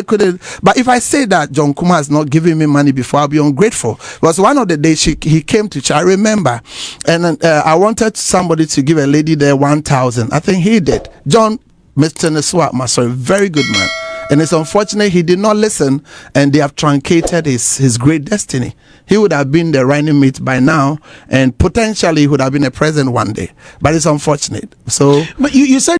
couldn't. But if I say that John Kumah has not given me money before, I'll be ungrateful. Because one of the days he came to church, I remember, and I wanted somebody to give a lady there 1,000. I think he did. John, Mr. Sh0ck, sorry, very good man. And it's unfortunate he did not listen, and they have truncated his great destiny. He would have been the running mate by now, and potentially he would have been a president one day. But it's unfortunate. So, but you said.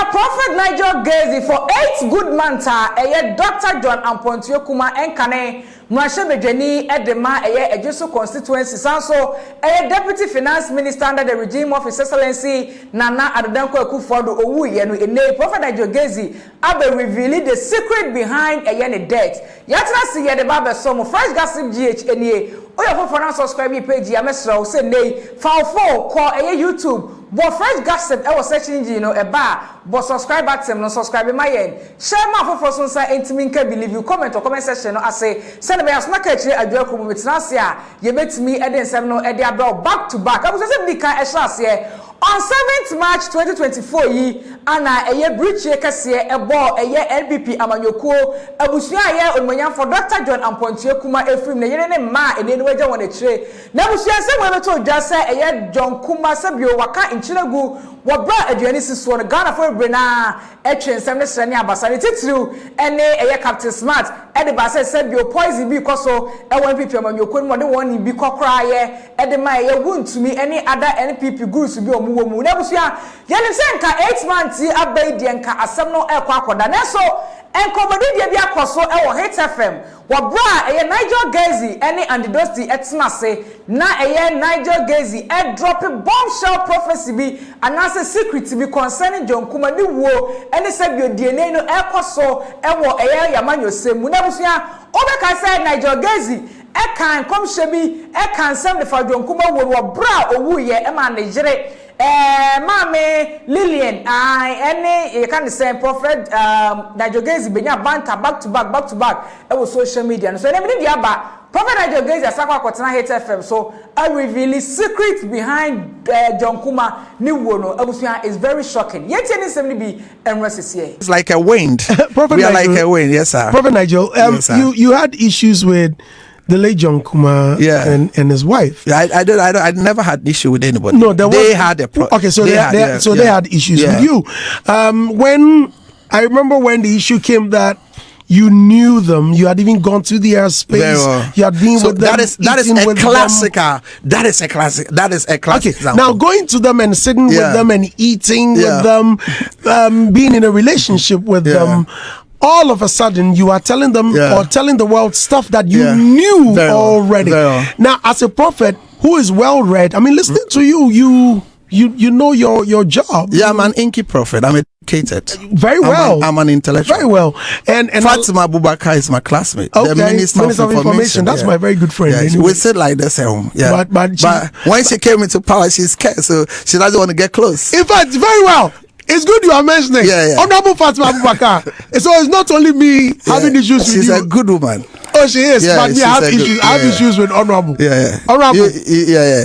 Prophet Nigel Gaisie for 8 good months. Dr. John and Kumah Enkane Mwashebejeni Edema Ejesu constituency. So Deputy Finance Minister under the regime of His Excellency Nana Adodanko Akufo-Addo Owuye no Prophet Nigel Gaisie abe revealing the secret behind the debt. Yatra si ye the Bible some fresh gossip GH enie. Oya for subscribe page ya mesra say nay file 4 call YouTube. But fresh gossip I was searching but subscribe button no subscribe my end. Share my for so say intimi nka believe you comment or comment section no say send me as market adwako mu betinase a ye betimi e den sem no e dey abroad back to back. I was say bi kan e share here on 7th March 2024 yi ana eye breach kese e bo eye LPP amanyoko abusua ye onmanya for Dr. John and Kumah efrim na yene ne ma ene no waja won etire na abusua se we beto dwa se eye John Kumah se bio waka inchiregu wabra aduani siso no Ghana for brena etwen sem ne srani abasa ne titiriu ene eye Captain Smart e de ba se bio poison bi koso e won LPP amanyoko no de won bi kokra ye e de ma eye wuntumi any other NPP groups bi mu na busia yenim se nka 8 months abai de nka asem no ekwa akoda na so enkomodi de bi akoso e wo Hit FM wo bra eye Nigel Gaisie any antidote etna se na eye Nigel Gaisie e drop bombshell prophecy bi anase secret bi concerning John Kumah ni wo any se bi DNA no ekoso e wo eye yamanyo semu na busia obeka say Nigel Gaisie e kan komhye bi e kan sem de fa John Kumah wo bra owuye e ma ne jere Mame Lillian, any you can say Prophet Nigel Gaisie benya banter back to back. It was social media. So let me Prophet Nigel Gaisie asakwa kotena Hit FM. So I reveal secret behind John Kumah ni wono. Abusua is very shocking. Yet any semni be emress here. It's like a wind. Prophet we are Nigel, like a wind, yes sir. Prophet Nigel, yes, you had issues with the late John Kumah and his wife. Yeah, I never had issue with anybody. No, they had a problem. Okay, so they had issues with you. When I remember when the issue came that you knew them, you had even gone to their space. Well, you had been with them. That is a classic. That is a classic. That is a classic. Okay, example. Now going to them and sitting with them and eating with them, being in a relationship with them. All of a sudden, you are telling them or telling the world stuff that you knew already. Now, as a prophet who is well read, I mean, listening to you know your job. Yeah, I'm an inky prophet. I'm educated. Very well. I'm an intellectual. Very well. And Fatima Abubakar is my classmate. Okay, the Minister of Information. That's my very good friend. Yeah, anyway. we sit like this at home. Yeah. But when she came into power, she's scared, so she doesn't want to get close. In fact, very well. It's good you are mentioning. Honorable Fatima Abubakar. So it's not only me having issues with you. She's a good woman. Oh, she is. But we have issues. I have issues with Honorable. Honorable.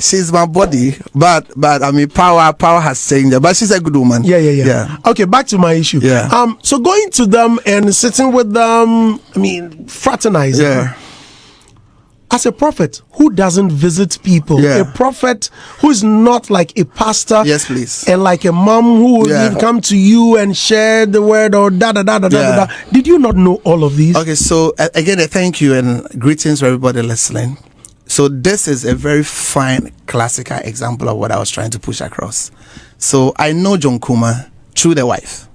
She's my body, but I mean, power has changed her. But she's a good woman. Yeah. Okay, back to my issue. So going to them and sitting with them, I mean, fraternizing. Yeah. As a prophet who doesn't visit people, a prophet who's not like a pastor, yes, please, and like a mom who will come to you and share the word or da. Did you not know all of these? Okay, so again, thank you and greetings to everybody listening. So this is a very fine classical example of what I was trying to push across. So I know John Kumah through the wife.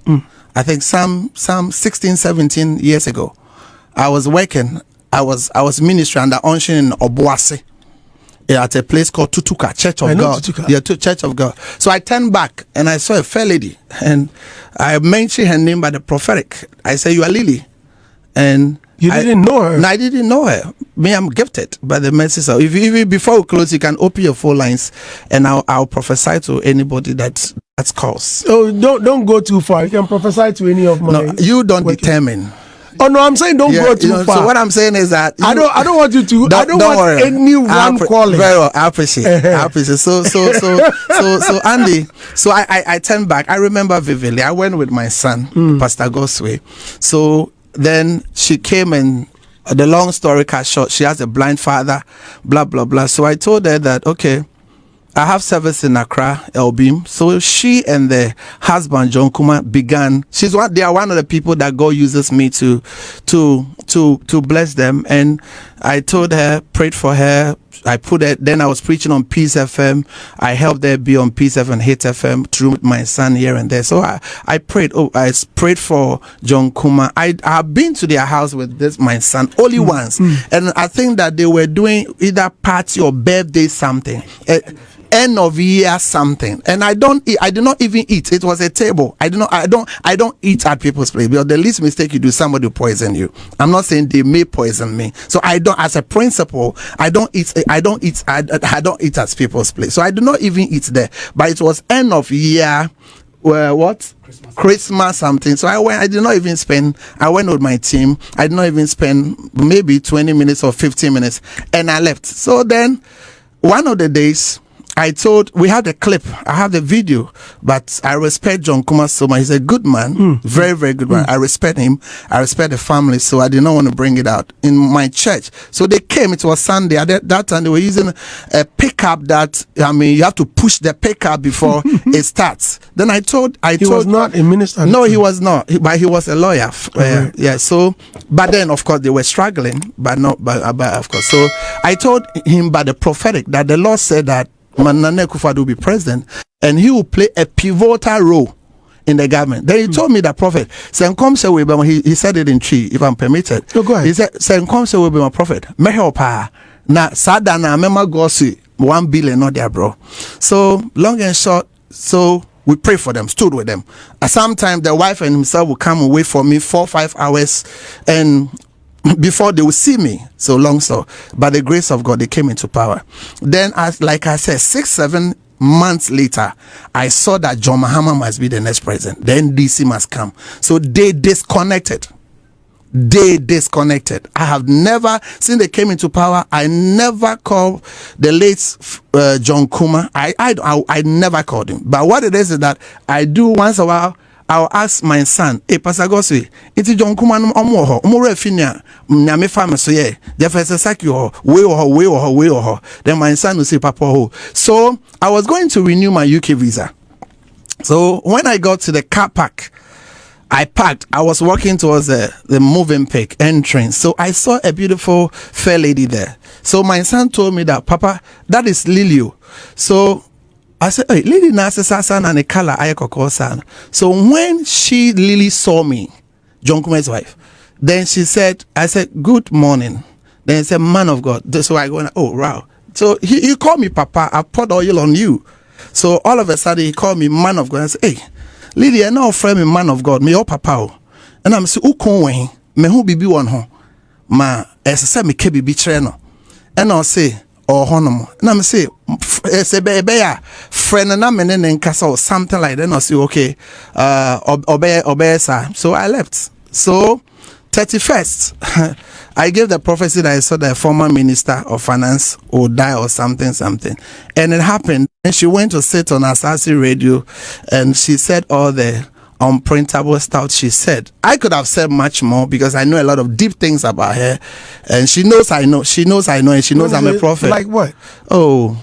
I think some 16, 17 years ago, I was working. I was ministering under unction in Obuasi at a place called D3ath, Church of God. D3ath. Yeah, Church of God. So I turned back and I saw a fair lady and I mentioned her name by the prophetic. I said, "You are Lily," and you didn't know her. No, I didn't know her. me, I'm gifted by the mercy. So if you, before we close, you can open your phone lines, and I'll prophesy to anybody that's calls. Oh, don't go too far. You can prophesy to any of my. No, you don't determine. Oh no, I'm saying don't go too far. So what I'm saying is that I don't want you to. I don't want worry. anyone calling. Very well, I appreciate. I appreciate. So Andy. So I turned back. I remember vividly. I went with my son, Pastor Gosway. So then she came, and the long story cut short, she has a blind father. Blah blah blah. So I told her that okay, I have service in Accra, Elbeam. So she and the husband, John Kumah, began. They are one of the people that God uses me to bless them. And I told her, prayed for her. I put it. Then I was preaching on Peace FM. I helped her be on Peace FM, Hit FM through my son here and there. So I prayed. I prayed for John Kumah. I have been to their house with my son only once, and I think that they were doing either party or birthday something. End of year something, and I did not even eat. It was a table. I don't eat at people's place, because the least mistake you do, somebody will poison you. I'm not saying they may poison me, so I don't, as a principle, I don't eat at people's place, so I do not even eat there. But it was end of year, Christmas something. So I did not even spend. I went with my team. I did not even spend maybe 20 minutes or 15 minutes, and I left. So then one of the days, we had a clip, I have the video, but I respect John Kumah so much. He's a good man, very, very good man. I respect him. I respect the family, so I did not want to bring it out in my church. So they came, it was Sunday. At that time, they were using a pickup that, you have to push the pickup before it starts. Then I told. He was not a minister? No, he was not, but he was a lawyer. Yeah, so, but then, of course, they were struggling, but of course. So I told him by the prophetic that the Lord said that Nana Akufo-Addo will be president, and he will play a pivotal role in the government. Then he told me that prophet, he said it in Chi, if I'm permitted. No, go ahead. He said, Senkomse will be my prophet. Mehelpa. Na Sadana Mema Gosi, 1 billion, not there, bro. So, long and short, so we pray for them, stood with them. Sometimes the wife and himself will come and wait for me 4-5 hours, and before they will see me. So long story. By the grace of God, they came into power. Then, like I said, 6-7 months later, I saw that John Mahama must be the next president. Then DC must come. So they disconnected. I have never, since they came into power, I never called the late John Kumah. I never called him. But what it is that I do once a while, I'll ask my son, Pastor Gosway, it's John Kumah omo refinia, nyame fam so ye, Jefferson Sh0ck way. Then my son will say, Papa ho. So I was going to renew my UK visa. So when I got to the car park, I parked. I was walking towards the moving pick entrance. So I saw a beautiful fair lady there. So my son told me that, Papa, that is Lilio. So I said, hey, Lily Nasa and a color ayakoko san. So when Lily saw me, John Kumah's wife, then she said, I said, good morning. Then he said, man of God. So I go, oh, wow. So he called me Papa, I poured oil on you. So all of a sudden he called me man of God. I said, hey, Lily, I know friend me man of God, me your papa. And I'm saying, Ukon me who be one ho. Ma, as I said, me kebi be treno. And I'll say, or honomo. And I'm say, friend and I'm in casa or something like that. And I'll say, okay, obey, sir. So I left. So 31st, I gave the prophecy that I saw the former minister of finance would die or something. And it happened. And she went to sit on Asasi radio and she said all the unprintable stuff she said. I could have said much more because I know a lot of deep things about her. And she knows I know. And she knows I'm a prophet. Like what? Oh,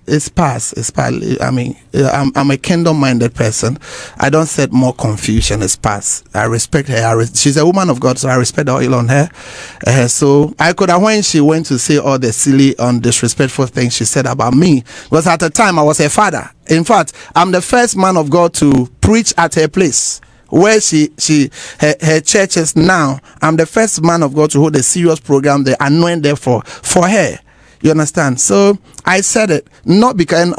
it's past. I mean, I'm a kingdom-minded person. I don't set more confusion. It's past. I respect her. She's a woman of God, so I respect the oil on her. So I could have, when she went to say all the silly, disrespectful things she said about me, because at the time I was her father. In fact, I'm the first man of God to preach at her place, where her church is now. I'm the first man of God to hold a serious program, the anoint there for her. You understand? So I said it not because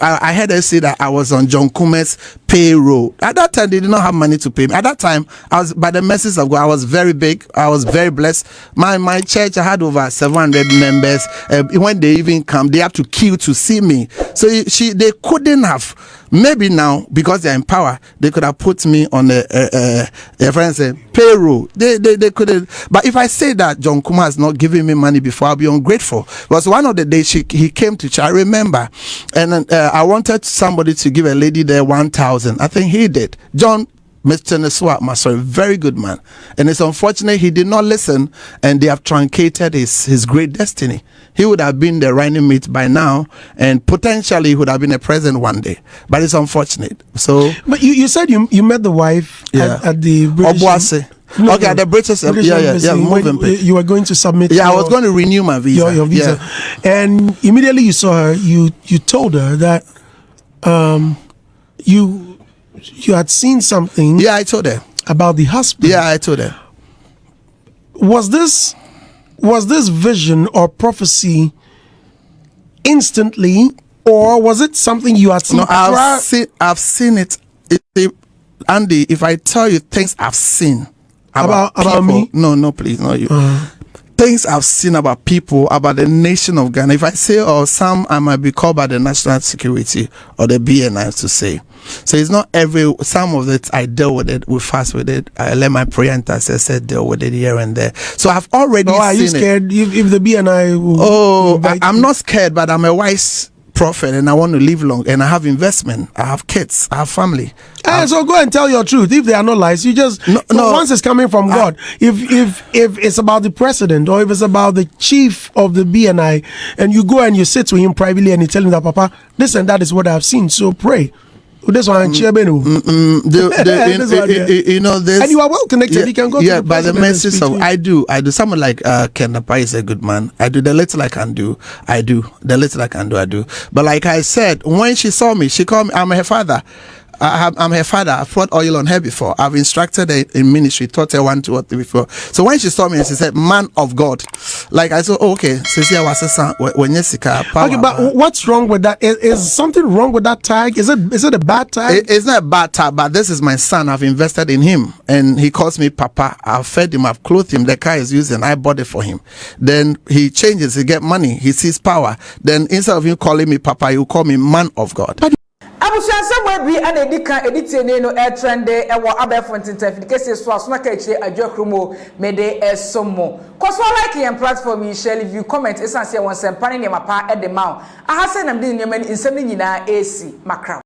I heard her say that I was on John Kumah's payroll. At that time, they did not have money to pay me. At that time, I was, by the mercies of God, I was very big. I was very blessed. My church, I had over 700 members. When they even come, they have to queue to see me. So they couldn't have. Maybe now, because they're in power, they could have put me on a payroll. They couldn't. But if I say that John Kumah has not given me money before, I'll be ungrateful. Because one of the days he came to church, I remember, and I wanted somebody to give a lady there 1,000. I think he did. John, Mr. Sh0ck, sorry, very good man. And it's unfortunate he did not listen, and they have truncated his great destiny. He would have been the running mate by now, and potentially he would have been a president one day. But it's unfortunate. So, but you said you met the wife at the British. No, okay, the British moving. You were going to submit. Yeah, I was going to renew my visa. Your visa, and immediately you saw her. You told her that you had seen something. Yeah, I told her about the husband. Yeah, I told her. Was this vision or prophecy instantly, or was it something you had seen? No, I've seen it. Andy, if I tell you things I've seen about me, no, please, not you. Things I've seen about people, about the nation of Ghana. If I say some, I might be called by the national security or the BNI to say. So it's not some of it I deal with it, we fast with it. I let my prayer intercessor deal with it here and there. So I've already seen it. Are you scared if the BNI I'm not scared, but I'm a wise prophet and I want to live long and I have investment, I have kids, I have family. So go and tell your truth. If they are not lies, you just once it's coming from God. If it's about the president or if it's about the chief of the BNI and you go and you sit to him privately and you tell him that, Papa, this and that is what I've seen, so pray. This one, you know this, and you are well connected. You can go. Yeah, by the message of I do. Someone like Kenapa is a good man. I do the little I can do. I do the little I can do. I do. But like I said, when she saw me, she called me. I'm her father. I'm her father. I've poured oil on her before. I've instructed her in ministry, taught her 1, 2, or 3 before. So when she saw me, she said, "Man of God." Like I said, "Oh, okay." Okay, but what's wrong with that? Is something wrong with that tag? Is it a bad tag? It's not a bad tag, but this is my son. I've invested in him, and he calls me Papa. I've fed him. I've clothed him. The car is using. I bought it for him. Then he changes. He get money. He sees power. Then instead of him calling me Papa, he will call me Man of God. Abusuansem we bi ana editene no trende e wo abefo ntentafidi kese so asona ka chire adwakrumo mede esomo koso like your platform you share if you comment esanse won sempane ne mapa e de ma ahase nam de nyama nsem nyina esi makra